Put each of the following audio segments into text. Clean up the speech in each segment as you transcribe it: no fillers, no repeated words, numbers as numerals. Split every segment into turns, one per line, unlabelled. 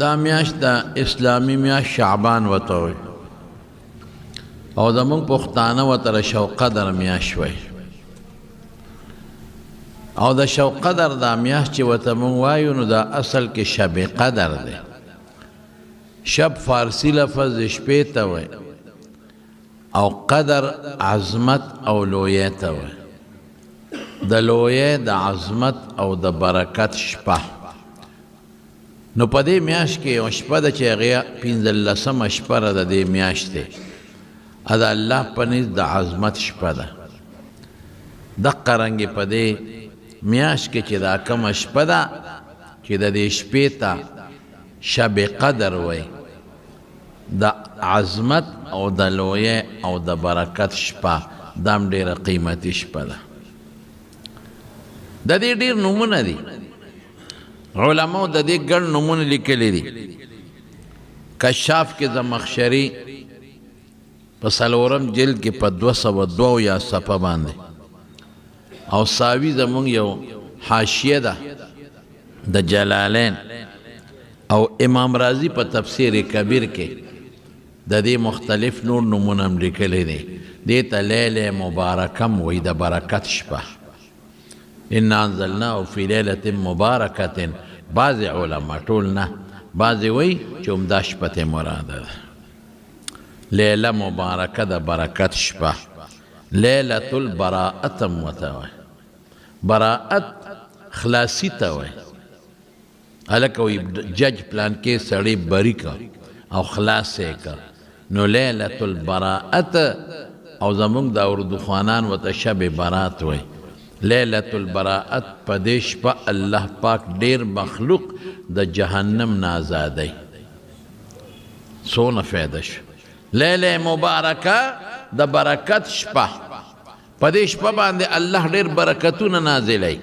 دا میاشت د اسلامی میاشت شعبان وته وي او زمونږ پښتانه ورته شوق قدر میاشت وایي او د شوق قدر دا میاشت چې ورته مونږ وایو نو دا اصل کې شب قدر دی. شب فارسی لفظ شپې ته وایي او قدر عظمت او لویه ته وایي. د لویه د عظمت او د برکت شپه نو په دې میاشت کې یو شپه ده چې هغه 15مه شپه ده د دې میاشتې د الله په نزد د عظمت شپه ده. دقه رنګې په دې میاشت کې چې دا کومه شپه ده چې د دې شپې ته شب قدر وایي د عظمت او د لویه او د برکت شپه دا هم ډېره قیمتي شپه ده. د دې ډېر نومونه دي، علماء د دې ګڼ نومونه لیکلي دي. کشاف کې زمخشري په 4م جلد کې په 202 یا صفحه باندې او ساوي زمونږ یو حاشیه ده د جلالین او امام رازی په تفسیر کبیر کې د دې مختلف نور نومونه هم لیکلي دي. دې ته لیله مبارکم وایي د برکت شپه. ان انزلناه فی لیلة مبارکة. بعض علما ټول نه، بعض وایي چې همدا شپه ته مراده ده. لیله مبارکه د برکت شپه. لیلة البراءة هم ورته وایي. براءت خلاصي ته وایي. هلکه وایي جج پلان کې سړی بری که او خلاص یې که نو لیلة البراءة او زمونږ د اردو خوانان ورته شب برات وایي. لیلة البراءت په دې شپه الله پاک ډېر مخلوق د جهنم نه آزادوي. څونه فایده شو. لیله مبارکه د برکت شپه، په دې شپه باندې الله ډېر برکتونه نازلوي.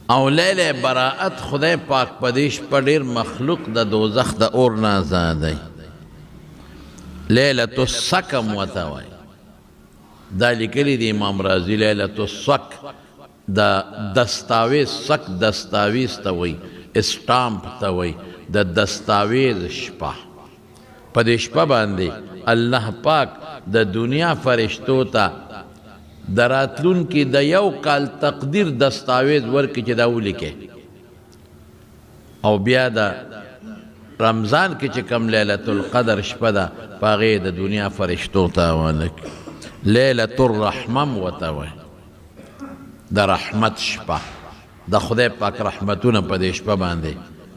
او لیله براءت خدای پاک په دې شپه ډېر مخلوق د دوزخ د اور نه آزادوي. لیلة السکم ورته وایي. دا لیکلی دی امام رازی لیلة السک د دستاویز سک دستاویز ته وایي، اسټامپ ته وایي د دستاویز شپه. په دې شپه باندې الله پاک د دنیا فرشتو ته د راتلونکي د یو کال تقدیر دستاویز ورکړي چې دا ولیکي او بیا د رمضان کې چې کوم لیلة القدر شپه ده په هغې د دنیا فرشتو ته حواله کړي. لیلة الرحمم ورته وایي د رحمت شپه. د خدای پاک رحمتونه په دې شپه باندې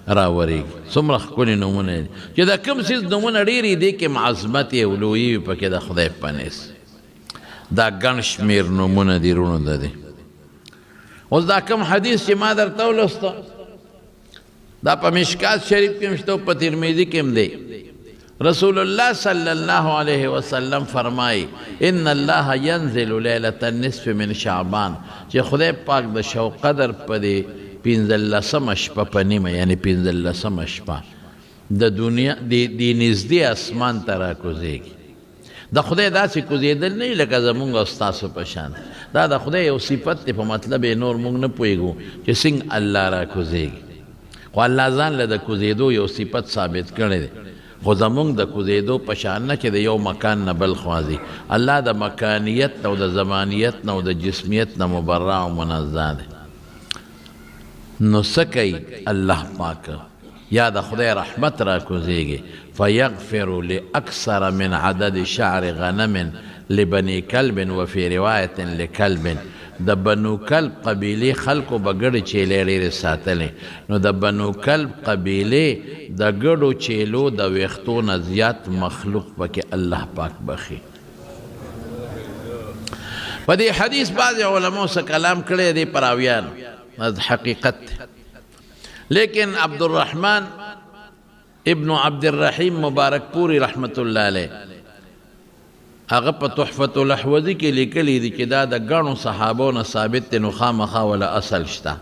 راورېږي. څومره ښکلي نومونه دي چې د کوم څیز نومونه ډېرې دي کې عظمت یې او لویي وي پکې د خدای په نس. دا ګڼ شمېر نومونه دي وروڼو د دې. اوس دا کوم حدیث چې ما درته ولوسته دا په مشکات شریف کې هم شته او په ترمذي کې هم دی. رسول الله صلی الله علیه وسلم فرمائی ان الله ینزل لیلة النصف من شعبان چې خدای پاک د شوق قدر په دې 15مه شپه په نیمه یعنی 15مه شپه د دنیا د نږدې اسمان ته راکوزېږي. د خدای داسې کوزېدل نه لکه زمونږ او ستاسو په شان. دا د خدای یو صفت دی، په مطلب یې نور موږ نه پوهېږو چې څنګه الله راکوزېږي. خو الله ځان له د کوزېدو یو صفت ثابت کړی دی. خو زمونږ د کوزېدو په شان نه چې د یو مکان نه بل خوا ځي. الله د مکانیت او د زمانیت نه او د جسمیت نه مبرع او منزه دی. نو څه کوي الله پاک؟ یا د خدای رحمت را کوزېږي. فیغفر لاکثر من عدد شعر غنم لبني کلب وفي روایت لکلب. د بنو کلب قبیلې خلکو به ګډې چیلې ډېرې ساتلې. نو د بنو کلب قبیلې د ګډو چیلو د ویښتو نه زیات مخلوق پکې الله پاک بخي. په دې حدیث بعضې علماو څه کلام کړی دی پراویانو حقیقت. لیکن عبدالرحمن ابن عبدالرحیم مبارک پوری رحمت الله علیه هغه په تحفة الاحوذی کې لیکلی دي چې دا د ګڼو صحابو نه ثابت دی. نو خامخا ولا اصل شته.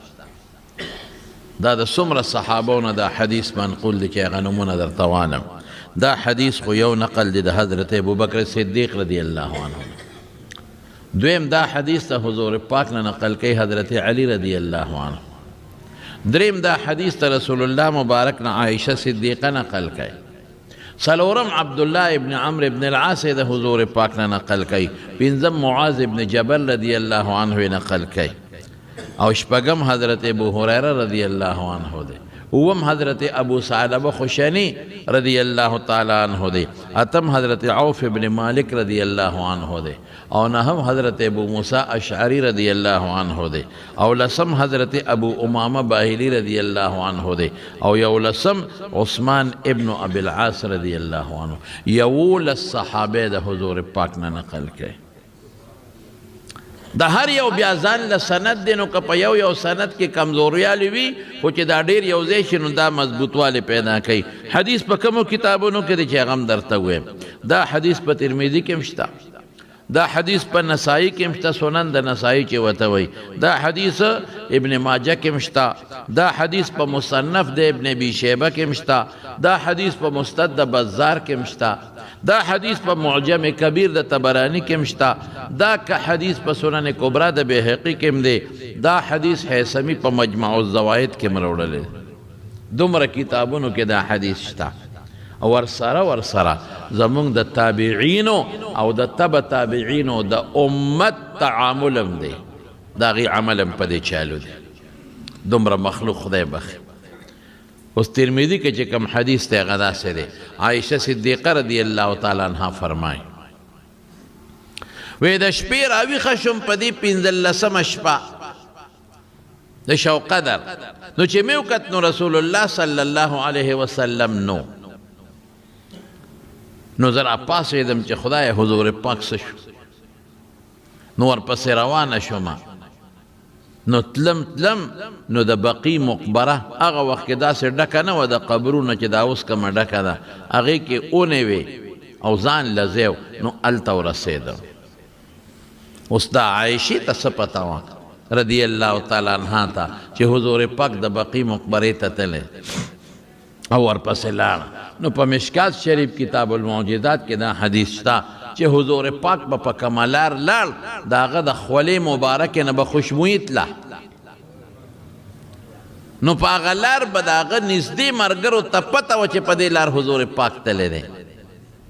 دا د څومره صحابو نه دا حدیث منقول دی چې هغه نومونه درته وایم. دا حدیث خو یو نقل دی د حضرت ابوبکر صدیق رضی الله عنه. دویم دا حدیث ته حضور پاک نه نقل کوي حضرت علی رضی الله عنه. دریم دا حدیث تا رسول اللہ مبارک نا عائشہ صدیقہ نقل کئی سلورم عبداللہ ابن عمرو ابن العاص دا حضور پاک نا نقل کئی پنزم معاذ ابن جبل رضی اللہ عنہ نقل کئی او شپگم حضرت ابو حریرہ رضی اللہ عنہ دے اوم حضرت ابو ثعلبہ خشنی رضی اللہ تعالی عنہ دے اتم حضرت عوف ابن مالک رضی اللہ عنہ دے او نہم حضرت ابو موسیٰ اشعری رضی اللہ عنہ دے او لسم حضرت ابو امامہ باہلی رضی اللہ عنہ دے او یو لسم عثمان ابن ابی العاص رضی اللہ عنہ یول الصحابہ دا حضور پاک نے نقل کے دا هر یو بیا ځان له سند دی نو که په یو سند کې کمزوریالی وي خو چې دا ډېر یو ځای شي نو دا مضبوطوالی پیدا کوي حدیث په کومو کتابونو کې دی چې هغه هم درته ووایم دا حدیث په ترمذي کې هم شته دا حدیث په نسائی کې هم شته سنن د نسائی چې ورته وایي دا حدیث ابن ماجه کې هم شته دا حدیث په مصنف د ابن ابي شیبه کې هم شته دا حدیث په مستد د بزار کې هم شته دا حدیث په معجم کبیر د طبرانی کې هم شته دا که حدیث په سنن کبرا د بیهقي کې هم دی دا حدیث حیثمی په مجمع الزوائد کې مروړلی دومره کتابونو کې دا حدیث شته او ورسره زمونږ د تابعینو او د تبع تابعینو د امت تعاملم دی دا غي عملم په دې چالو دی دومره مخلوق خدای بخي اس ترمذی کے چکم حدیث تے غدا سے دے عائشہ صدیقہ رضی اللہ تعالیٰ عنہ فرمائی وی دا شپی راوی خشم پدی پینزل لسم شپا دا شو قدر نو چی میوکت نو رسول اللہ صلی اللہ علیہ وسلم نو ذرا پاس ایدم چی خدای حضور پاک سشو نو ورپس روان شما نو تلم نو د بقی مقبره هغه وخت کې داسې ډکه نه وه د قبرونه چې دا اوس کومه ډکه ده هغې کې اونې وې او ځان لزیو نو هلته ورسېدم اوس دا عایشې ته څه پته وه رضی الله تعالی عنها ته چې حضور پاک د بقی مقبرې ته تللی او ورپسې لاړه نو په مشکات شریف کتاب الموجزات کې دا حدیث شته چې حضور پاک په کمالار لاړ د هغه د خولې مبارکې نه به خوشبویي تله نو په هغه لار به د هغه نږدې ملګرو ته پته وه چې په دې لار حضور پاک تللی دی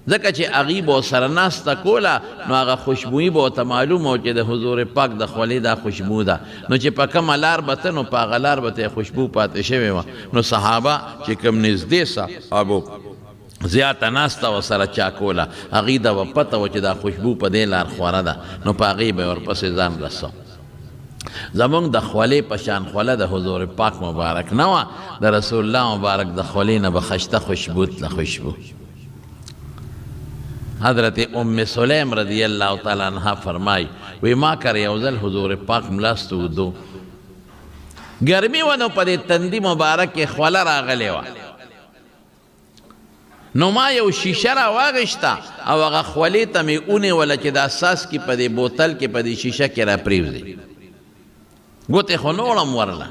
ځکه چې هغې به ورسره ناسته کوله نو هغه خوشبویي به ورته معلومه وه چې د حضور پاک د خولې دا خوشبو ده نو چې په کومه لار به ته نو په هغه لار به ته خوشبو پاتې شوې وه نو صحابه چې کوم نږدې صحابو زیاته ناسته ورسره چا کوله هغې ته به پته وه چې دا خوشبو په دې لار خوره ده نو په هغې به ورپسې ځان رسو زمونږ د خولې په شان خوله د حضور پاک مبارک نه وه د رسول الله مبارک د خولې نه به خشته خوشبو تله خوشبو حضرت ام سلیم رضی اللہ تعالیٰ عنہ فرمائی وی ما کر یوزل حضور پاک ملاستو دو گرمی ونو پا دی تندی مبارک خولا راغلے وا نو ما یو شیشه را واغشتا او اغا خولی تا می اونی ولا چی دا ساس کی پا دی بوتل کی پا دی شیشه کی را پریوزی گوتے خو نوڑم ورلا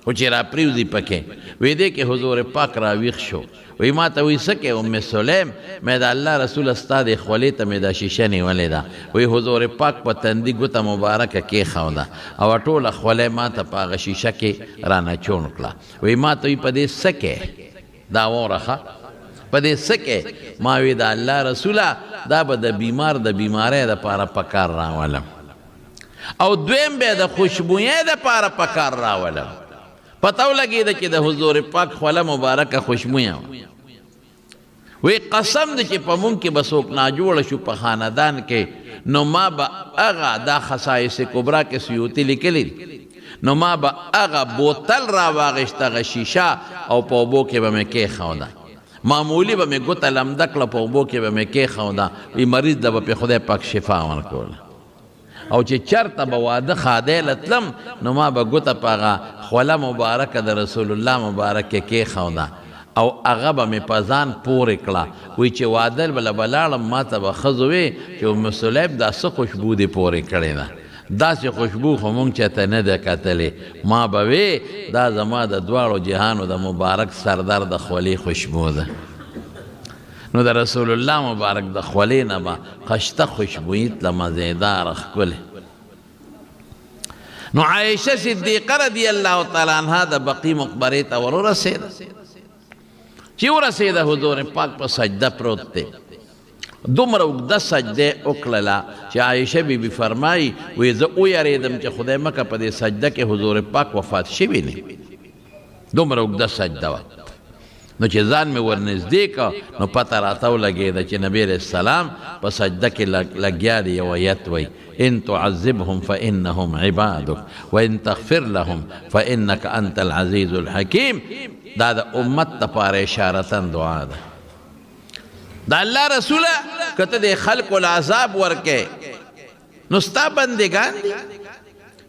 خو چی را پریوزی پکے وی دے کہ حضور پاک را ویخ شو وی ما تا وی سکے ام سلیم میں دا اللہ رسول استاد خولی تا میں دا شیشه نیولی دا وی حضور پاک پا تندی گوتا مبارک کی خواو دا او طول خولی ما تا پا آغا شیشه کی رانا چون کلا وی ما تا وی پا دے سکے دا ورخا پا دے سکے ما وی دا اللہ رسولا دا با دا بیمار دا بیماره دا پارا پکار راولم او دویم بے دا خوشبوئے دا پارا پکار راولم پتاو لگی دا چی دا حضور پاک خولا مبارک خوشبوئے وی قسم دا چی پا ممکی بسوک ناجوڑ شو پا خاندان کے نو ما با اغا دا خصائص کبرا کے سیوتی لکلی نو ما با اغا بوتل را واغشتا غا شیشا او پا بو کے با میں کے خوندا معمولی با میں گوتا لمدکلا پا بو کے با میں کے خوندا وی مریض دا با پی خدا پاک شفا ورکولا او چې چرته به واده خادی لتلم نو ما به ګوته په هغه خوله مبارکه د رسول الله مبارک کې ښوده او هغه به مې په ځان پورې کړه وایي چې واده بله به لاړم ما ته به ښځو وې چې ام سلیب دا څه خوشبو دې پورې کړې ده داسې خوشبو خو مونږ چاته نه ده کتلې ما به وې دا زما د دواړو جهانو د مبارک سردار د خولې خوشبو ده نو دا رسول اللہ مبارک دا خولینا با خشتا خوشبویت لمزیدار اخکل نو عائشہ صدیقہ رضی اللہ تعالیٰ عنہ دا بقی مقبرے تا ورو رسیدہ چی ورسیدہ حضور پاک پا سجدہ پروت تے دومر اگدہ سجدے اکللا چی عائشہ بی بی فرمائی ویزا او یریدم چی خدای مکہ پا دے سجدہ کے حضور پاک وفات شوی نہیں دومر اگدہ سجدہ وقت نو چې ځان مې ورنږدې کا نو پته راتاو لګېده چې نبی علیہ السلام په سجده کې لګیا دی یو ایت وی ان تعذبهم فانهم عبادک وان تغفر لهم فانک انت العزیز الحکیم دا د امت دپاره اشارتن دعا ده دا الله رسوله که ته د خلقو العذاب ورکې نو ستا بندګان دي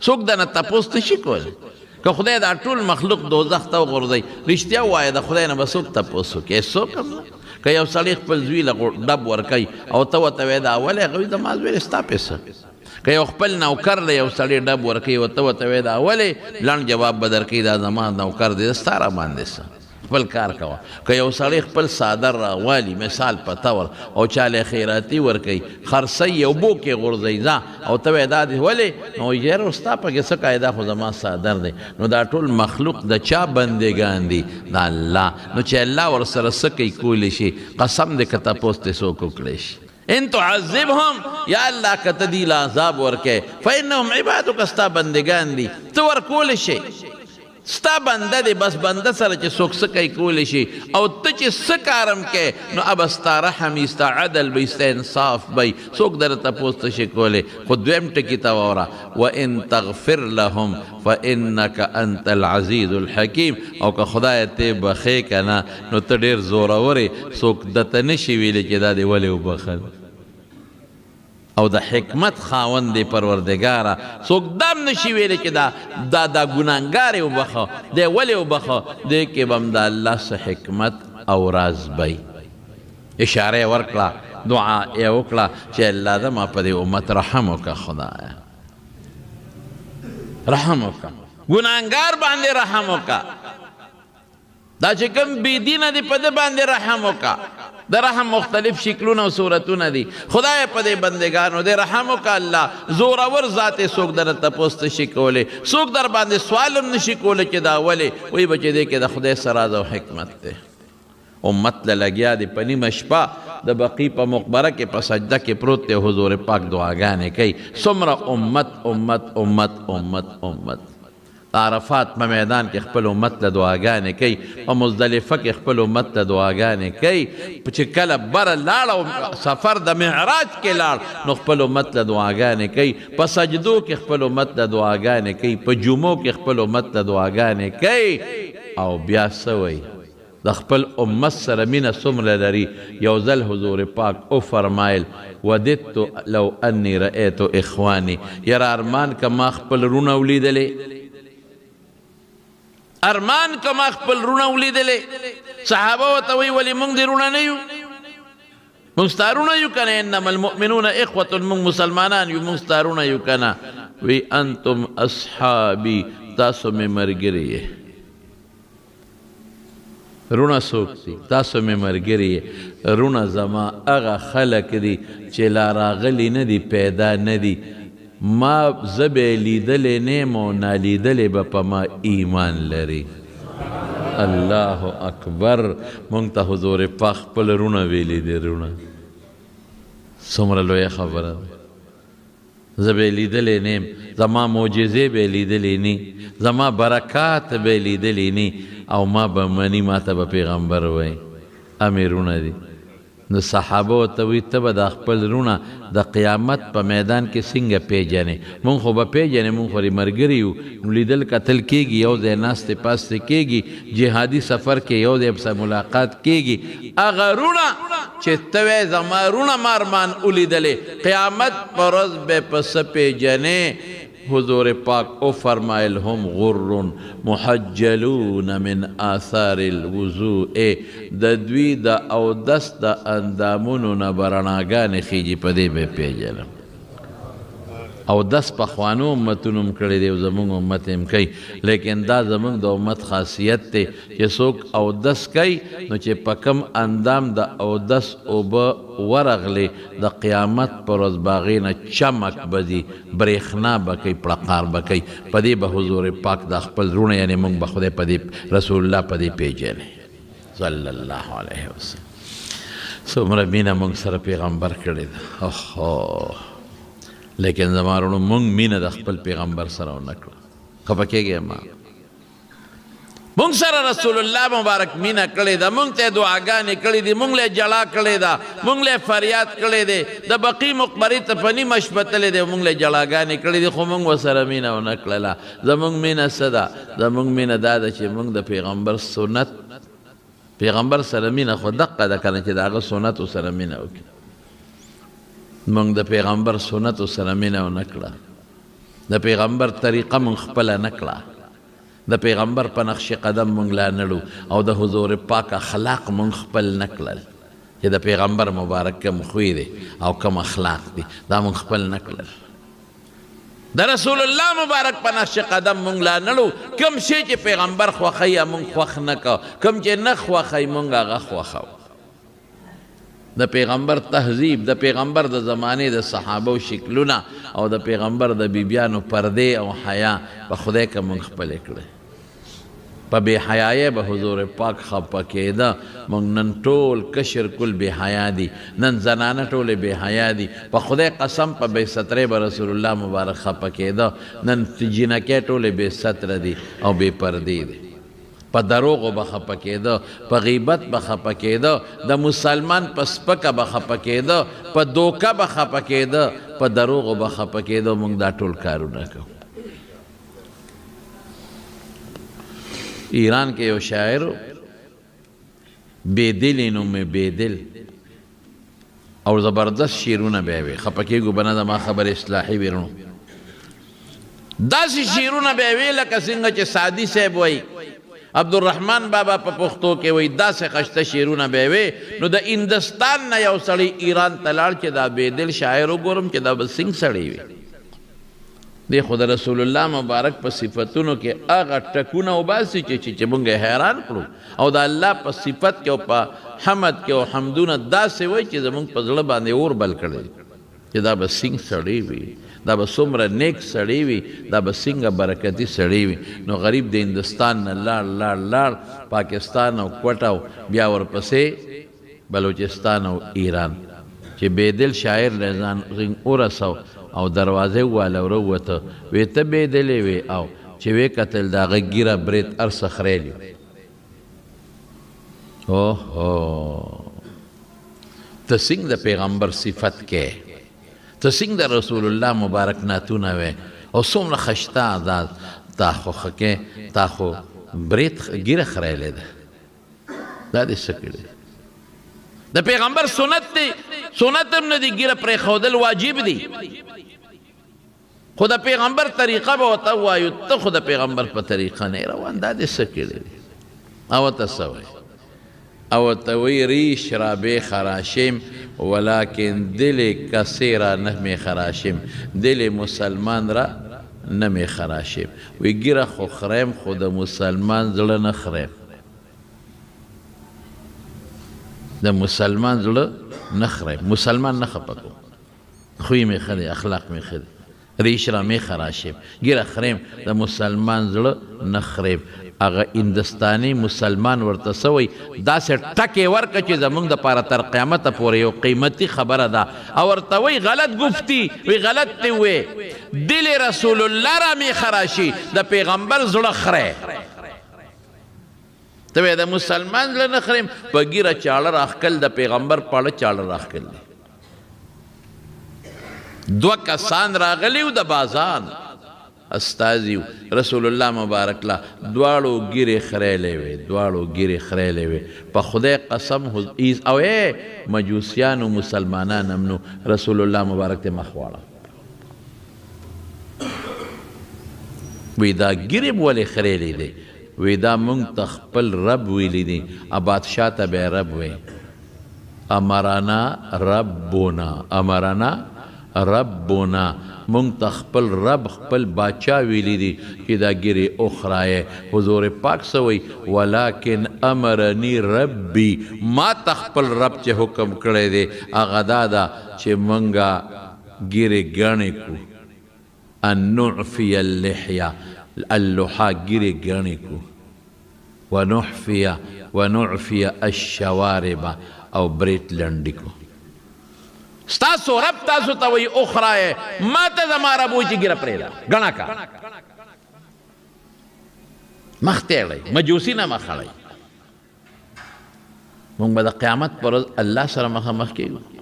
څوک دنه تپوس نشي کولی که خدای دا ټول مخلوق دوزخ ته وغورځوي رښتیا ووایه د خدای نه به څوک تپوس وکړي څوک هم نه که یو سړی خپل زوی له ډب ورکوي او ته ورته وایې دا ولې هغه وایي زما زوی ستا پیسه که یو خپل نوکر له یو سړی ډب ورکوي او ته ورته وایې دا ولې لنډ جواب به درکوي دا زما نوکر دی ستا راباندې څه خپل کار کوه که یو سړی خپل څادر راوالي مثال په طور او چاله خیراتي ورکوي خرڅوي یو بو کې غورځوي ځه او ته وایې دا دې ولې نو یاره ستا پکې څه قاعده خو زما څادر دی نو دا ټول مخلوق د چا بندګان دي د الله نو چې الله ورسره څه کوي کولی شي قسم دې که تپوس دې څوک وکړی شي ان تعذبهم یا الله که ته دې له عذاب ورکې فانهم عبادک ستا بندګان دي ته ورکولی شي ستا بنده دی بس بنده سره چې څوک څه کوي کولی شي او ته چې څه کارم کې نو اب ستا رحم وي ستا عدل وي ستا انصاف وي څوک در تپوس ته شي کولی خو دویم ټکي ته واوره وان تغفر لهم فانک انت العزیز الحکیم او که خدای ته بخې که نه نو ته ډېر زورور یې څوک درته نشي ویلی چې دا دې ولې وبخل او د حکمت خاوند دی پروردگاره څوک دم نشي ویلی چې دا ګناهګار یې وبخه دی ولې وبخه دی کې به هم د الله څه حکمت او راز بی اشاره یې ورکړه دعا یې وکړه چې الله ده ما په دې امت رحم وکړه خدایه رحم وکړه ګناهګار باندې رحم وکړه دا چې کوم بېدینه دی په ده باندې رحم وکړه د رحم مختلف شکلونه او صورتونه دي خدای په دې بندگانو دې رحم وکړه الله زورور ذات یې څوک در تپوس نشي کولی څوک در باندې سوال هم نشي کولی چې دا ولې وایي به چې دې کې د خدای څه راز او حکمت دی امت له لګیا دی په نیمه شپه د بقی په مقبره کې په سجده کې پروت دی حضور پاک دعاګانې کوي څومره امت امت امت امت امت عرفات په میدان کې خپل امت له دعاګانې کوي په مزدلفه کې خپل امت له دعاګانې کوي چې کله بره لاړ او سفر د معراج کې لاړ نو خپل امت له دعاګانې کوي په سجدو کې خپل امت له دعاګانې کوي په جمعو کې خپل امت له دعاګانې کوي او بیا څه وایي د خپل امت سره مینه څومره لري یو ځل حضور پاک او فرمایل وددت لو انی رأیت اخوانی یاره ارمان که ما خپل رونه ولیدلې ارمان که ما خپل رونه ولیدلې صحابه ورته وایي ولې موږ دې رونه نه یو موږ ستا رونه یو که نه انما المؤمنون اخوة موږ مسلمانان یو موږ ستا رونه یو که نه وی انتم اصحابي تاسو مې ملګري یې رونه څوک دي تاسو مې ملګري یې رونه زما هغه خلک دي چې لا راغلي نه دي پیدا نه دي ما زبه لیدلې نیم او نالیدلې به په ما ایمان لري الله اکبر مونږ ته حضور پاک خپل رونه ویلي دي رونه څومره لویه خبره ده زه به لیدلې نیم زما معجزې به لیدلې نی زما برکات به لیدلې نی او ما به مني ما ته به پیغمبر وایي امیرونه دي نو صحابه ورته وایي ته به د خپل رونه د قیامت په میدان کې څنګه پیژنې مونږ خو به پیژنې مونږ خو ملګري یو نو لیدل کتل کېږي یو ځای ناستې پاستې کېږي جهادي سفر کې یو ځای سره ملاقات کېږي هغه رونه چې ته وایې زما رونه ما ارمان ولیدلې قیامت په ورځ به په څه پیژنې حضور پاک او فرمایل هم غر محجلون من آثار الوضوء د دوی د اودس د اندامونو نه به رڼاګانې خیږي په دې به پیژنم او دس پخوانو امتونو هم کړی دی او زمونږ امت هم کوي لیکن دا زمونږ د امت خاصیت دی چې څوک اودس کوي نو چې په کم اندام د اودس اوبه ورغلې د قیامت پر ورځ به هغې نه چمک به ځي برېښنا به کوي پړقار به کوي په دې به حضور پاک د خپل زړونه یعنې موږ به خدای په دې رسول الله په دې پیژنې صلی الله علیه وسلم څومره مینه موږ سره پیغمبر کړې ده لیکن زما وروڼو موږ مینه د خپل پیغمبر سره ونه کړه خفه کېږئ ما موږ سره رسول الله مبارک مینه کړې ده موږ ته دعاګانې کړې دي موږ له جړا کړې ده موږ له فریاد کړې دی د بقي مقبرې ته په نیمه شپه تللی دی موږ له جړاګانې کړې دي خو موږ ورسره مینه ونه کړله زموږ مینه څه ده زموږ مینه دا ده چې موږ د پیغمبر سنت پیغمبر سره مینه خو دقه ده که نه چې د هغه سنتو سره مینه وکړي موږ د پیغمبر سنتو سره مینه ونه کړه د پیغمبر طریقه موږ خپله نه کړه د پیغمبر په نقش قدم موږ لا نړو او د حضور پاک اخلاق موږ خپل نه کړل چې د پیغمبر مبارک کم خوی دی او کم اخلاق دی دا موږ خپل نه کړل د رسول الله مبارک په نقش قدم موږ لا نړو کم شی چې پیغمبر خوښوي موږ خوښ نه کو کم چې نه خوښوي موږ هغه خوښو د پیغمبر تهذیب د پیغمبر د زمانې د صحابو شکلونه او د پیغمبر د بیبیانو پردې او حیا په خدای که موږ خپلې کړې په بې حیایۍ به حضور پاک خفه کېده موږ نن ټول کشر کل بې حیا دي نن زنانه ټولې بې حیا دي په خدای قسم په بې سترۍ به رسول الله مبارک خفه کېده نن جینکۍ ټولې بې ستره دي او بې پردې دي په دروغو به خفه کېده په غیبت به خفه کېده د مسلمان په سپکه به خفه کېده په دوکه به خفه کېده په دروغو به خفه کېده موږ دا ټول کارونه کوو ایران کې یو شاعر بېدلې نومې بېدل او زبردست شعرونه به یې وي خفه کېږو به نه زما خبر اصلاحي وي رڼو داسې شعرونه به یې وي لکه څنګه چې سعدي صاحب وایي عبدالرحمن بابا په پښتو کې وایي داسې خشته شعرونه به یې وي نو د هندوستان نه یو سړی ایران ته لاړ چې دا بېدل شاعر وګورم چې دا به څنګه سړی وي دی خو د رسول الله مبارک په صفتونو کې هغه ټکونه وباسي چې موږ حیران کړو او د الله په صفت کې او په حمد کې او حمدونه داسې وایي چې زموږ په زړه باندې اور بل کړی چې دا به څنګه سړی وي دا به څومره نیک سړی وي دا به څنګه برکتي سړی وي نو غریب د هندوستان نه لاړ پاکستان او کوټه بیا ورپسې بلوچستان او ایران چې بېدل شاعر له ځان ورسو او دروازې واله ورووته وی ته بېدلې وې او چې ویې کتل د هغه ږیره برید هر څه خریلي اوهو ته څنګه د پیغمبر صفت کې ته څنګه د رسول الله مبارک نعتونه وې او څومره خشته آزاد تا خو خکې تا خو برید ږیره خریلې ده دا دې څه کړي د پیغمبر سنت دی سنت هم نه دي ږیره پرېښودل واجب دي خو د پیغمبر طریقه به ورته ووایو ته خو د پیغمبر په طریقه نه روان دا دې څه کړي دي او ورته څه وایي او ورته وایي ریش را بخراشم ولکن دل کسی را نه خراشم دل مسلمان را نه خراشم وی ږیره خو خریم خو د مسلمان زړه نه خریم د مسلمان زړه نه خریم مسلمان نه خفه کوم خوی مې ښه دی اخلاق مې ښه دی ریش را مې خراشم ږیره خریم د مسلمان زړه نه خریم هغه هندوستاني مسلمان ورته څه وایي داسې ټکې ورکړه چې زموږ دپاره تر قیامته پورې یو قیمتي خبره ده او ورته وایي غلط گفتی وی غلط دې وې دل رسول الله را مې خراشي د پیغمبر زړه خری ته وایې د مسلمان زړه نه خریم په ږیره چاړه راښکل د پیغمبر پاړه چاړه راښکل دی دوه کسان راغلي و د بازان استازي رسول الله مبارک لا دواړو ږیرې خریلې وې دواړو ږیرې خریلې وې په خدای قسم او مجوسیانو مسلمانان هم نو رسول الله مبارک ته مخ واړه وی دا ږیرې ولې خریلې دی وی دا مونږ ته خپل رب ویلی دی بادشاه ته به رب وی امرنا ربنا مونږ ته خپل رب خپل باچا ویلی دی چې دا ګیرې اخرایې حضور پاک سوی ولکن امرنی ربی ما ته خپل رب چې حکم کړی دی هغه دا ده چې مونږه ګیرې ګڼې کو ان نعفی اللحیه اللحا ګیرې ګڼې کو ونعفی الشوارب او بریت لنډی کو ستاسو رب تاسو ته وایي اخرایې ما ته زما رب وایي چې ګیره پرېږده ګڼه کا مخ تېړئ مجوسي نه مخ اړئ مونږ به د قیامت پر ورځ الله سره مخامخ کېږو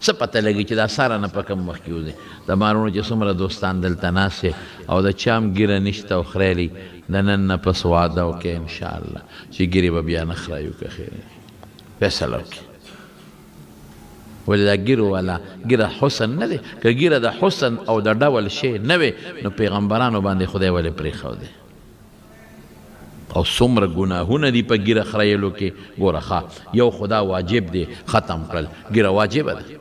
څه پته لګي چې دا ساره نه په کوم وخت کې وځي د مارونو چې څومره دوستان دلته ناست او د چام ګیره نشته او خریلي د نن نه پس واده وکړې انشاءالله چې ګیرې به بیا نه خرایو که خیر فیصله وکړي ولې دا ګیرو والا ګیره حسن نه دی که ګیره د حسن او د ډول شی نه وي نو پیغمبرانو باندې خدای ولې پرېښودی او څومره ګناهونه دي په ګیره خریلو کې ګوره ښه یو خدا واجب دی ختم کړل ګیره واجبه ده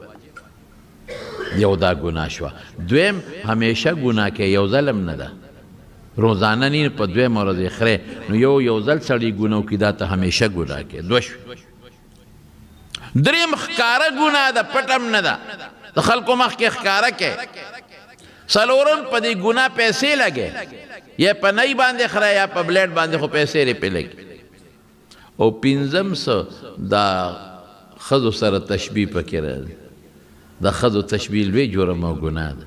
یو دا ګناه شوه دویم همیشه ګناه کې یو ظلم نه ده روزانه نی په دویم ورځ خرې نو یو ځل سړی ګناه وکړي دا ته همیشه ګناه کې دوه شوې دریم ښکاره ګناه ده پټم نه ده د خلکو مخکې ښکاره کې څلورم په دې ګناه پیسې لګې یا په نی باندې خره یا په بلیډ باندې خو پیسې رې پې لګي او پنځم څه دا ښځو سره تشبیه پکې راځي د ښځو تشبیه لوی جرم او ګناه ده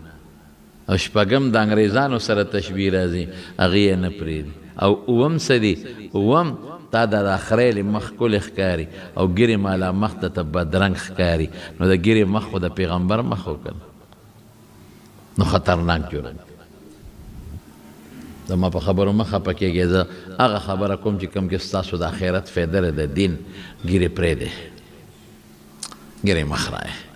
او شپږم د انګریزانو سره تشبیه راځي هغې یې نه پرېږدي او اووم څه دي اووم تا د خریلې مخ ښکلې ښکاري او ګیرې مالا مخ ته ته بدرنګ ښکاري نو د ګیرې مخ خو د پیغمبر مخ وکړه نو خطرناک جرم زما په خبرو مه خفه کېږئ زه هغه خبره کوم چې کوم کې ستاسو د آخرت فایده ده د دین ګیرې پرېږدئ ګیرې مه خرایئ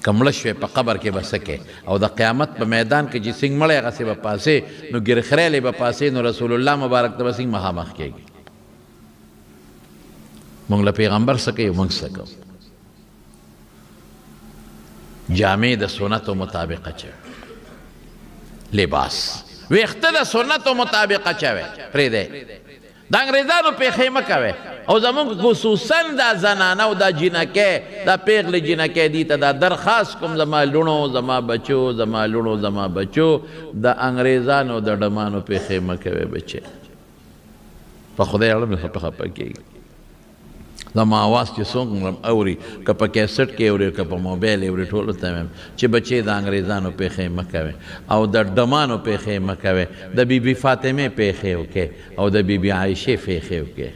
که مړه شوې په قبر کې به څه کې او د قیامت په میدان کې چې څنګه مړی هغسې به پاسې نو ګیرې خریلې به پاسې نو رسول الله مبارک ته به څنګه مخامخ کېږي مونږ له پیغمبر څه کوي مونږ څه کوو جامې د سنتو مطابق اچوي لباس ویخته د سنتو مطابق اچوي پرېږدئ د انګریزانو پیښې مه کوئ او زمونږ خصوصا دا زنانه او دا جینکۍ دا پیغلې جینکۍ دي ته دا درخواست کوم زما لوڼو زما بچو زما لوڼو زما بچو د انګریزانو د ډمانو پیښې مه کوئ بچې په خدای اړه مې خفه کېږي زما آواز چې څومره اوري که په کیسټ کې اوري که په موبایل اوري ټولو ته وایم چې بچې د انګریزانو پیښې مه کوئ او د ډمانو پیښې مه کوئ د بی بی فاطمې پیښې وکړئ او د بی بی عایشې پیښې وکړئ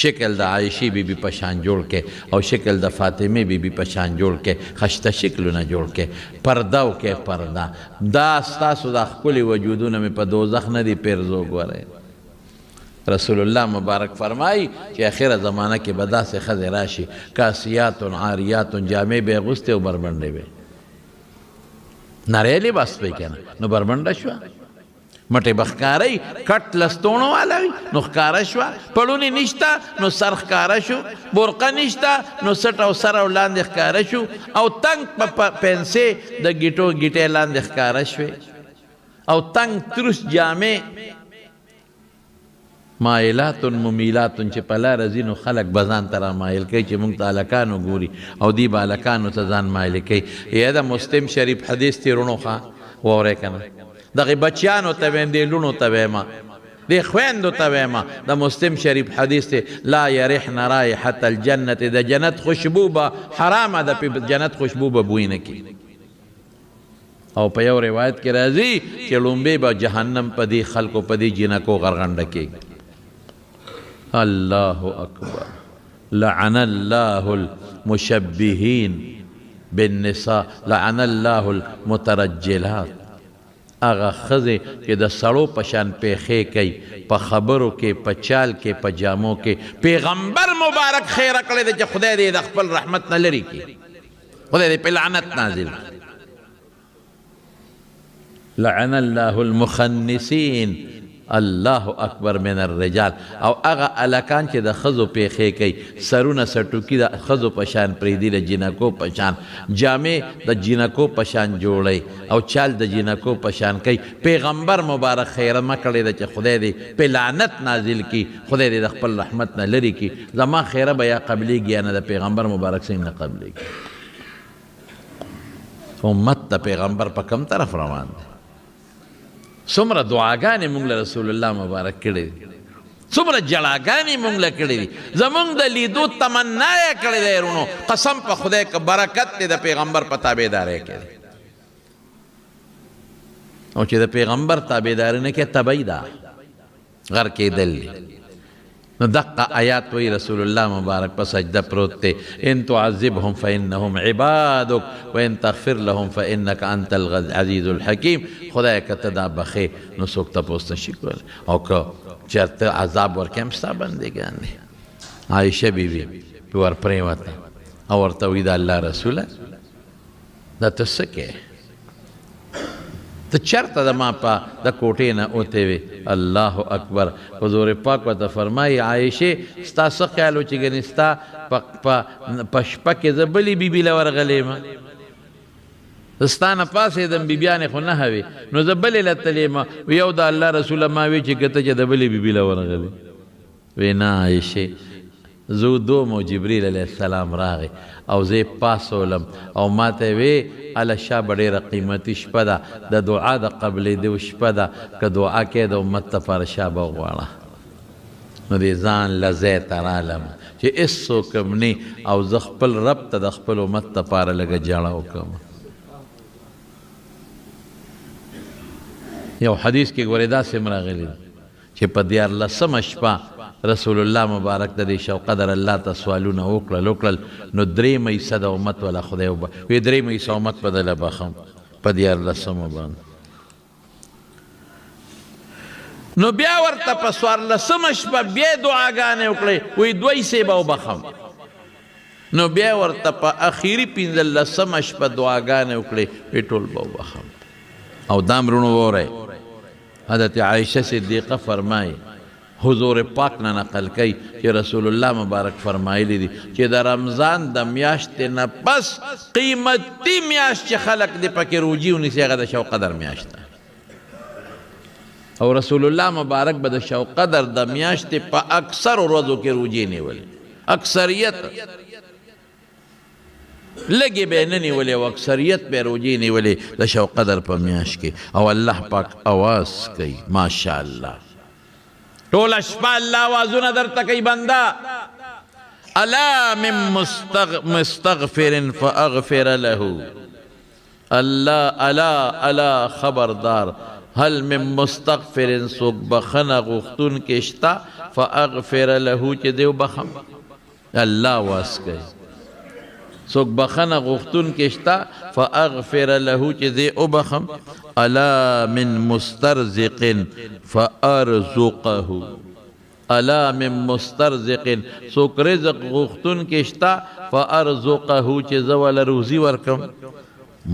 شکل د عایشې بی بی په شان جوړ کړئ او شکل د فاطمې بی بی په شان جوړ کړئ خشته شکلونه جوړ کړئ پرده وکړئ پرده دا ستاسو دا ښکلي وجودونه مې په دوزخ نه دي پیرزو ګورئ رسول الله مبارک فرمایي چې اخره زمانه کې به داسې ښځې راشي کاسیات عاریات جامې به یې اغوستې او بربنډې به نری لباس به یې که نه نو بربنډه شوه مټې به ښکارئ کټ لستوڼو والا وي نو ښکاره شوه پړونې نشته نو سر ښکاره شو برقه نشته نو سټ او سر او لاندې ښکاره شو او تنګ پنسې د ګیټو ګیټې لاندې ښکاره شوې او تنګ تروس جامې مایلات ممیلات چې په لاره ځي نو خلک به ځان ته رامایل کوي چې موږ ته هلکانو ګوري او دی به هلکانو ته ځان مایل کوي یا د مسلم شریف حدیث دی رونو ښه واورئ که نه دغې بچیانو ته ویم دې لوڼو ته ویمه دې خویندو ته ویمه د مسلم شریف حدیث دی لا یرحن رایحة الجنت د جنت خوشبو به حرامه ده په جنت خوشبو به بوی نه کړي او په یو روایت کې راځي چې لومبې به جهنم په دې خلکو په دې جنکو غرغنډه کېږي الله اکبر لعن الله المشبهین بالنساء لعن الله المترجلات هغه ښځې چې د سړو په شان پیښې کوي په خبرو کې په چال کې په جامو کې پیغمبر مبارک خیره کړی دی چې خدای دې د خپل رحمت نه لرې کړي خدای دې په لعنت نازل لعن الله المخنثین الله اکبر من الرجال او هغه الکان چې د ښځو پیښې کوي سرونه سټوکي د ښځو په شان پرېږدي د جینکو په شان جامې د جینکو په شان جوړی او چال د جینکو په شان کوي پیغمبر مبارک خیره مه کړې ده چې خدای دې پې لعنت نازل کي خدای دې د خپل رحمت نه لرې کي زما خیره به یا قبلېږي یا نه د پیغمبر مبارک څنګه نه قبلېږي امت د پیغمبر په کم طرف روان دی څومره دعاګانې مونږ له رسول الله مبارک کړې دي څومره جړاګانې مونږ له کړې دي زمونږ د لیدو تمنا یې کړې دی ورونو قسم په خدای که برکت دی د پیغمبر په تابعدارۍ کې دی او چې د پیغمبر تابعداري نه کې تبعی ده غر کېدل دي نو دقه آیات وی رسول الله مبارک په سجده پروت دی ان تعذبهم فانهم عبادک وان تغفر لهم فانك انت العزیز الحکیم خدای که ته دا بخې نو څوک تپوس نشي کولی او که چېرته عذاب ورکړې هم ستا بندګان دي عایشه بیبي پې ورپرېوته او ورته وی د الله رسوله دا ته څه کوې ته چرته د ما په د کوټې نه اوتې وې الله اکبر حضور پاک ورته فرمایي عایشې ستا څه خیال و چې ګنې ستا په شپه کې زه بلې بیبي له ورغلی یم ستا نه پاڅېدم بیبیانې خو نهه وې نو زه بلې له تللی یم یو د الله رسوله ما وی چې که ته چې د بلې بیبي له ورغلی وی نه عایشې زه ودوم او جبریل علیه السلام راغی او زه یې پاسولم او ما ته وی هله شا به ډېره قیمتي شپه ده د دعا د قبلېدو شپه ده که دعا کې د امت لپاره شا به وغواړه نو دې ځان له ځای ته رالم چې هېڅوک هم نه او زه خپل رب ته د خپل امت لپاره لږه جړه وکړم یو حدیث کې ګورې داسې هم راغلي چې په 14مه شپه رسول الله مبارک د دې شو قدر الله ته سوالونه وکړل نو 3 حصه د امت والا خدای وی 3 حصه امت بدله بخم په 14مه باندې نو بیا ورته په 14مه شپه بیا دعاګانې وکړې وی 2 حصې به وبخم نو بیا ورته په اخیري 15مه شپه دعاګانې وکړې وی ټول به وبخم او دا مړونو وورئ حضرت عایشه صدیقه فرمایي حضور پاک نه نقل کوي چې رسول الله مبارک فرمایلی دي چې د رمضان د میاشتې نه پس قیمتي میاشت چې خلق دې پکې روجي ونیسي هغه د شو قدر میاشت ده او رسول الله مبارک به د شو قدر د میاشتې په اکثر ورځو کې روجي نیولې اکثریت لږې به یې نه نیولې او اکثریت به یې روجي نیولې د شو قدر په میاشت کې او الله پاک اواز کوي ماشاءالله ټوله شپه الله آوازونه درته کوي بنده الا من مستغفر فاغفر له الله الا خبردار هل من مستغفر څوک بخنه غوښتونکی شته فاغفر له چې دی وبخم الله آواز کوي څوک بخنه غوښتونکی شته فاغفر له چې دی وبخم الا من مسترزق فارزقه الا من مسترزق څوک رزق غوښتونکی شته فارزقه چې زه وله روزي ورکم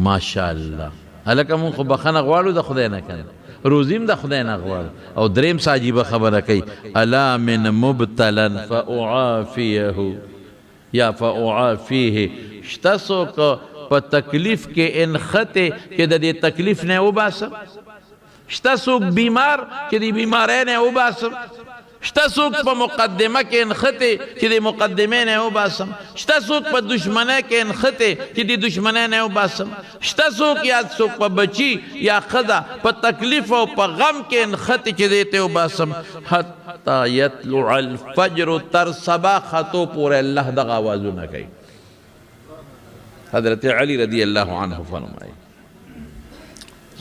ماشاءالله هلکه مونږ خو بخنه غواړو د خدای نه کنه روزي هم د خدای نه غواړو او دریم څه عجیبه خبره کوي الا من مبتلا فاعافيه یا فاعافيه شته څوک په تکلیف کې انخته چې د دې تکلیف نه وباسم شته څوک بیمار چې د بیمارۍ نه وباسم شته څوک په مقدمه کې انخته چې د مقدمې نه وباسم شته څوک په دشمنۍ کې انخته چې د دشمنۍ نه وباسم شته څوک یا څوک په بچي یا ښځه په تکلیف او په غم کې انخته چې دې ته وباسم حتی یطلع الفجر تر سبا خطو پورې الله دغه آوازونه کوي حضرت علی رضی اللہ عنہ فرمائی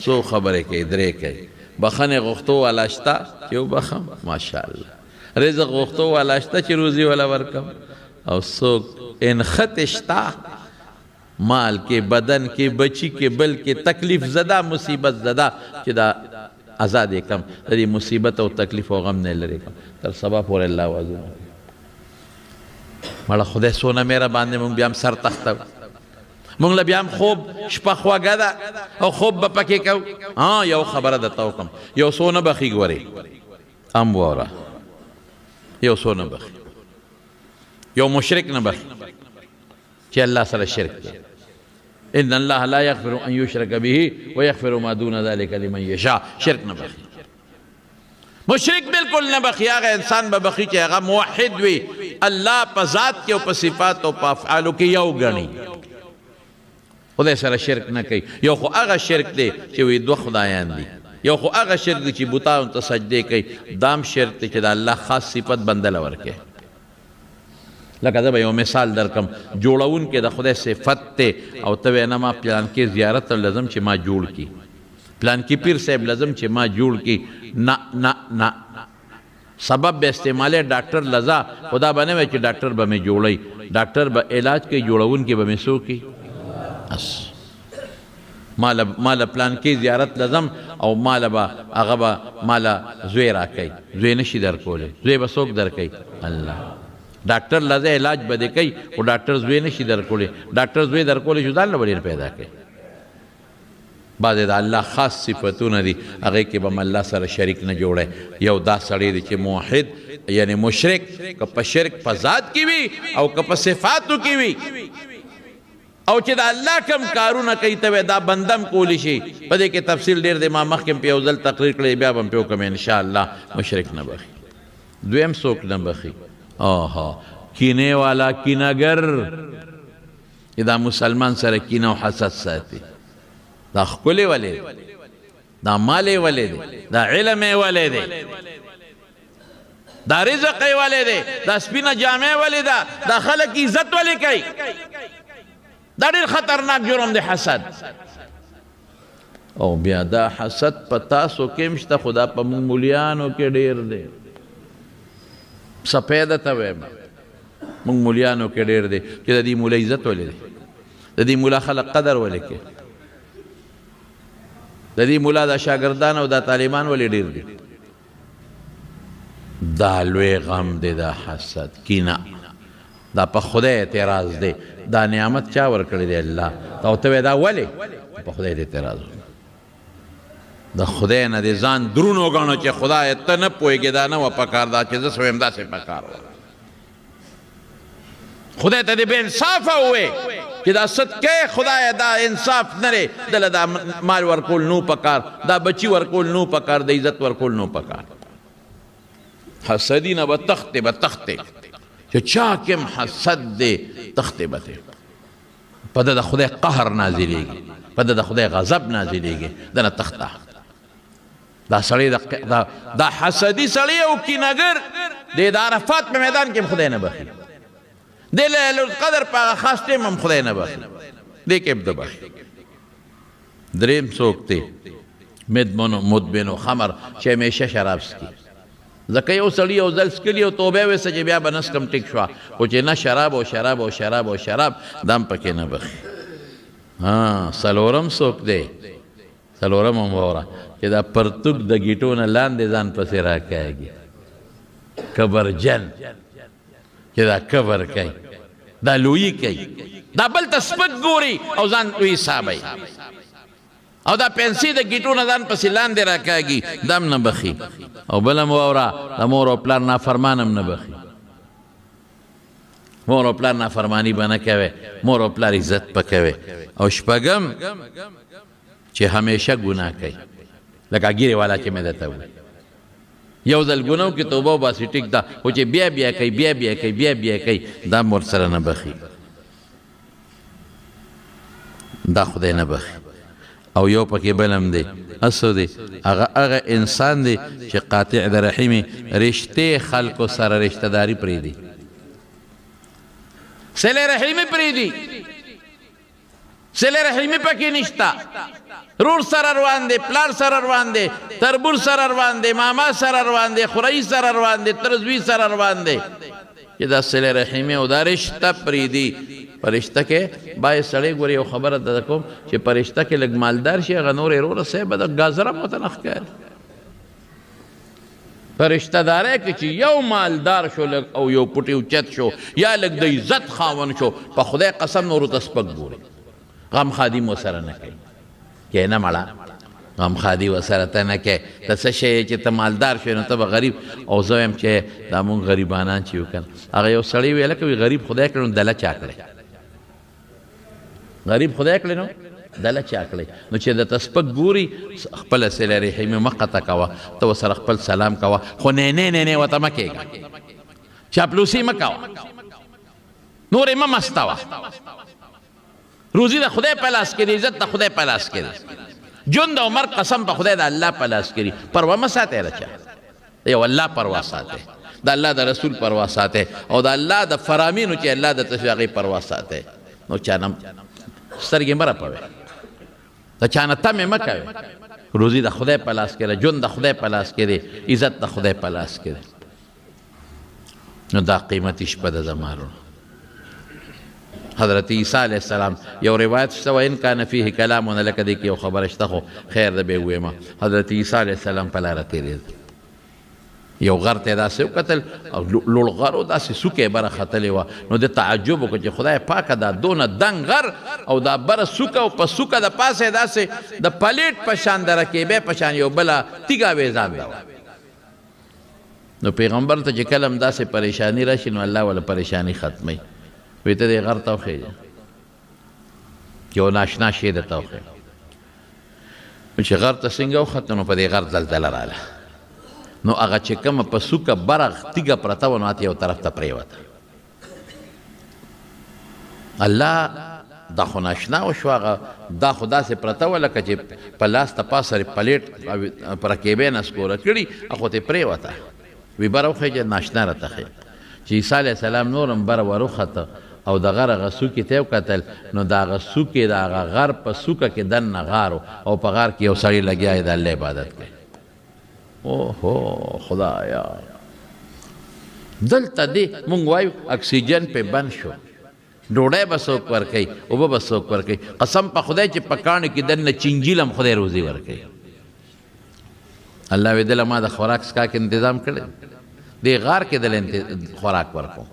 سو خبریں کئی درے کئی بخن غختو والا شتا کیوں بخم ماشاءاللہ رزق غختو والا شتا چی روزی والا ورکم او سو انخط شتا مال کے بدن کے بچی کے بل کے تکلیف زدہ مصیبت زدہ چی دا آزاد کم دی مصیبت و تکلیف و غم نے لرے کم تر سبا پور اللہ وازو مالا خدای سونا میرا باندے مونگ بیام سر تختو مونږ له بیا هم خوب شپه خوږه ده او خوب به پکې کوو یو خبره درته وکړم یو څو نه بخي ګورې ام واره یو څو نه بخي یو مشرک نه بخي چې الله سره شرک دی ان الله لا يغفر ان يشرك به ويغفر ما دون ذلك لمن يشاء شرک نه بخي مشرک بالکل نه بخي هغه انسان به بخي چې هغه موحد وي الله په ذات کې او په صفات او په افعالو کې یو ګڼي خدای سره شرک نه کوي یو خو هغه شرک دی چې وي دوه خدایان دي یو خو هغه شرک دی چې بوتانو ته سجدې کوي دام شرک دی چې د الله خاص صفت بنده له ورکوي لکه زه به یو مثال درکم جوړونکی د خدای صفت دی او ته وایې نه ما پلانکې زیارت ته لازم چې ما جوړ کي پلانکي پیر صاحب لازم چې ما جوړ کی نه نه نه سبب به استعماله ډاکټر لزا خدا به نه وایي چې ډاکټر به مې جوړوي ډاکټر به علاج کوي جوړونکی به مې څوک کوي بس مالا پلان کې زیارت لازم او مالا با هغه به مالا زوی راکوي زوی نشي درکولی زوی به څوک درکوي الله ډاکټر لزه علاج به دې کوي خو ډاکټر زوی نشي درکولی ډاکټر زوی درکولی شو ځان له به ډېر پیدا کوي بعضې د الله خاص صفتونه دي هغې کې به م الله سره شریک نه جوړی یو دا سړی دی چې موحد یعنی مشرک که په شرک په ذات کې وي او که په صفاتو کې وي او چې د الله کم کارونه کوي ته دا بندم کولی شي په دې کې تفصیل ډېر دی ما مخکې په یو ځل تقریر کړی بیا به هم پې وکړم انشاءالله مشرک نه بخي دویم څوک نه بخي آها کینې والا کینهګر چې دا مسلمان سره کینه او حسد ساتي دا ښکلی ولې دی دا مال یې ولې دی دا علم یې ولې دی دا رزق یې ولې دی دا سپینه جامې ولې ده دا خلک عزت ولې کوي دا ډېر خطرناک جرم دی حسد او بیا دا حسد په تاسو کې هم شته خو دا په موږ مولیانو کې ډېر دی سپیده ته وایم موږ مولیانو کې ډېر دی چې د دې مولا عزت ولې دی د دې مولا خلک قدر ولې کوي د دې مولا دا شاګردان او دا طالبان ولې ډېر دي دا لوی غم دی دا حسد کینه دا په خدای اعتراض دی دا نعمت چا ورکړی دی الله او ته دا ولې په خدای دې اعتراض د خدای نه دې ځان درون وګڼو چې خدای ته نه پوهېږې دا نه وه پکار دا چې زه څه ویم داسې پکار وه خدای ته دې بې انصافه ووې چې دا صدقې خدای دا انصاف نه دی دله دا مال ورکول نو پکار دا بچي ورکول نو پکار د عزت ورکول نو پکار حسدي نه به تختې چې چا کم حسد دی تختې به دی په ده د خدای قهر نازلیږي په ده د خدای غضب نازلیږي دنه تخته دا سړی دا حسدي سړی او کینهګر دی د عرفات په میدان کې هم خدای نه بخي دی لیلة القدر په هغه خاص ټیم هم خدای نه بخي دی کې هم ده بخي دریم څوک دی مدمن خمر چې همیشه شراب څکي ځکه یو سړي یو ځل څکلي او توبه ویسته چې بیا به نسکم ټیک شوه خو چې نه شراب او شراب او شراب او شراب دا هم پکې نه بخي څلورم څوک دی څلورم هم واوره چې دا پرتوک د ګیټو نه لاندې ځان پسې راکاږي کبرجن چې دا کبر کوي دا لویي کوي دا بل ته سپک ګوري او ځان لوی حسابوي او دا پنسي د ګیټو نه ځان پسې لاندې راکاږي دا هم نه بخي او بل هم واوره د مور او پلار نافرمان هم نه بخي مور او پلار نافرمانی به نه کوي مور او پلار عزت به کوي او شپږم چې همیشه ګناه کوي لکه ګیرې والا چې مې درته وویل یو ځل ګناه کې توبه وباسي ټیک ده خو چې بیا بیا کوي بیا بیا کوي بیا بیا کوي دا هم ورسره نه بخي دا خدای نه بخي او یو پکې بل هم دی اسو دی هغه انسان دی چې قاطع د رحمې رشتې خلکو سره رشته داري پرېږدي صلې رحمې پرېږدي صلې رحمې پکې نشته رور سره روان دی پلار سره روان دی تربور سره روان دی ماما سره روان دی خورۍ سره روان دی ترزوی سره روان دی چې دا صلې رحمې او دا رشته پرېږدي په رشته کې باید سړی ګورې یو خبره درته کوم چې په رشته کې لږ مالدار شي هغه نور یې وروره صاحب به د ګازره ورته نه ښکاري په رشته دارۍ کې چې یو مالدار شو او یو پټي اوچت شو یا لږ د عزت خاوند شو په خدای قسم نورو ته سپک ګوري غم خادم ورسره نه کوي کې نه مړه غمخادي ورسره ته نه کې ته څه شی چې ته مالدار شوې نو ته به غریب او زه وایم چې دا مونږ غریبانان چې یو که هغه یو سړی ویله کوي غریب خدای کړی نو دله چا کړی غریب خدای کړی نو دله چا کړی نو چې درته سپک ګوري خپله صله رحمي مه قطع کوه ته ورسره خپل سلام کوه خو نه ورته مه کېږه چاپلوسي مه کوه نورې مه مستوه روزي د خدای په لاس کې دی عزت د خدای په لاس کې دی ژوند او مرګ قسم په خدای د الله په لاس کې دی پروا مه ساتئ له چا یو الله پروا ساتئ د الله د رسول پروا ساتئ او د الله د فرامینو چې الله د ته هغې پروا ساتئ نو چا نه سترګې مه رپوئ د چا نه تمې مه کوئ روزي د خدای په لاس کې دی ژوند د خدای په لاس کې دی عزت د خدای په لاس کې دی نو دا قیمتي شپه ده زما وروڼو حضرت عیسی علیه السلام یو روایت شته وان کان فیه کلامونه لکه دی کې یو خبره شته خو خیر ده به ویمه حضرت عیسی علیه السلام په لاره تېرېده یو غر ته یې داسې وکتل او لوړ غر و داسې سوکه یې بره ختلې وه نو د تعجب وکړو چې خدای پاکه دا دونه دنګ غر او دا بره سوکه او په سوکه د پاسه یې داسې د پلیټ په شان د رکیبې په شان یو بله تیږه وې ځانده وه نو پیغمبر ته چې کله هم داسې پریشاني راشي نو الله وله پریشاني ختموي وی ته دې غر ته وخېږه یو ناشنا شی درته وښیم چې غر ته څنګه وختو نو په دې غر زلزله راغله نو هغه چې کومه په سوکه بره تیږه پرته وه نو هته یو طرف ته پرېوته الله دا خو ناشنا وشو هغه دا خو داسې پرته وه لکه چې په لاس ته پاسه پلیټ په رکیبې نه سکوره کړي هغو ته یې پرېوته وی بره وخېږه ناشنا راته ښې چې عیسی علیه السلام نور هم بره وروخته او د غر هغه سوکې ته یې وکتل نو د هغه سوکې د هغه غر په سوکه کې دننه غار او په غار کې یو سړی لګیا یې د الله عبادت کوي اوهو خدایا دلته دې مونږ وایو اکسیجن پې بند شو ډوډۍ به څوک ورکوي اوبه به څوک ورکوي قسم په خدای چې په کاڼو کې دننه چینجیل هم خدای روزي ورکوي الله وی دله ما د خوراک څښاک انتظام کړی دې غار کې دله خوراک ورکو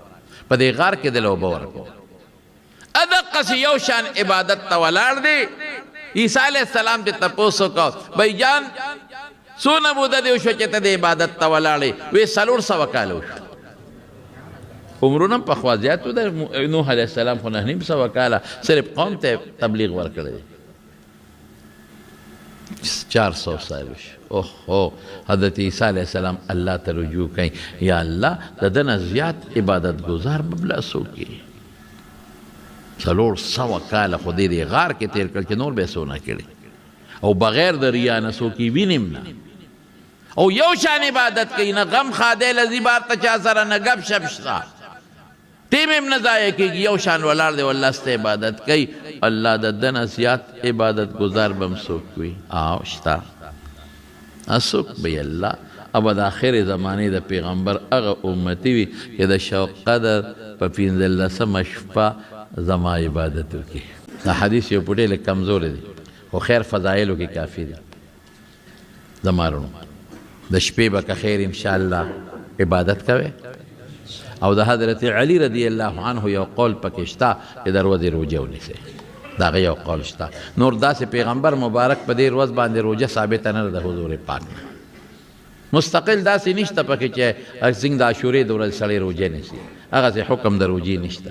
په دې غار کې دله اوبه ورکو ادقسې یو شان عبادت ته ولاړ دی عیسی علیه السلام ته تپوس وکړو بھائی جان څونه موده دې وشوه چې ته د عبادت ته ولاړې وی 400 کاله وشو عمرونه هم پخوا زیات و د نوح علیه السلام خو 900 کاله صرف قوم ته تبلیغ ورکړی دی 400 سال وشو اوهو حضرت عیسی علیه السلام الله ته رجوع کوي یا الله د ده نه زیات عبادت ګزار به بله څوک یې 400 کاله خو دې دې غار کې تېر کړل چې نور به یې څونه کړي او بغیر د ریا نه څوک یې وینم نه او یو شان عبادت کوي نه غم خادی لذي بار ته چا سره نه ګپ شپ شته ټیم هم نه ضایع کېږي یو شان ولاړ دی والله سته عبادت کوي الله د ده نه زیات عبادت ګزار به هم څوک وي او شته څوک به یې الله او د آخر زمانې د پیغمبر هغه امتي وي چې د شوق قدر په 15مه شپه زما عبادت وکړي دا حدیث یو پټې لږ کمزوری دی خو خیر فضایلو کې کافي دی زما وروڼو د شپې به که خیر انشاءالله عبادت کوئ او د حضرت علی رضی الله عنه یو قول پکې شته چې د ورځې روژه ونیسئ د هغه یو قول شته نور داسې پیغمبر مبارک په دې ورځ باندې روژه ثابته نه ده د حضور پاک نه مستقل داسې نشته پکې چې څنګه د عاشورې د ورځې سړی روژه نیسي هغسې حکم د روژې نشته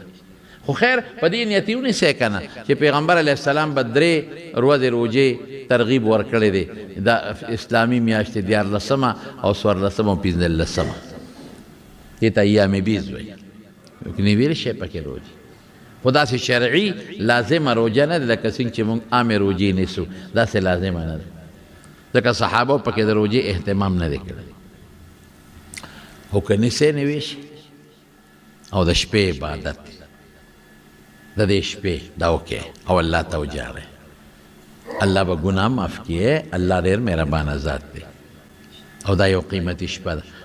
خو خیر په دې نیت یې ونیسئ که نه چې پیغمبر علیه السلام به 3 ورځې روژې ترغیب ورکړی دی د اسلامي میاشتې 14مه او 14مه او 15مه دې ته ایام بیز وایي کنې ویل شی پکې روژې خو داسې شرعي لازمه روژه نه ده لکه څنګه چې موږ عامې روژې نیسو داسې لازمه نه ده ځکه صحابه پکې د روژې اهتمام نه دی کړی خو که نیسئ نه ویشي او د شپې عبادت د دې شپې دا وکړئ او الله ته وجاړئ الله به ګناه معاف کړي الله ډېر مهربانه ذات دی او دا یو قیمتي شپه ده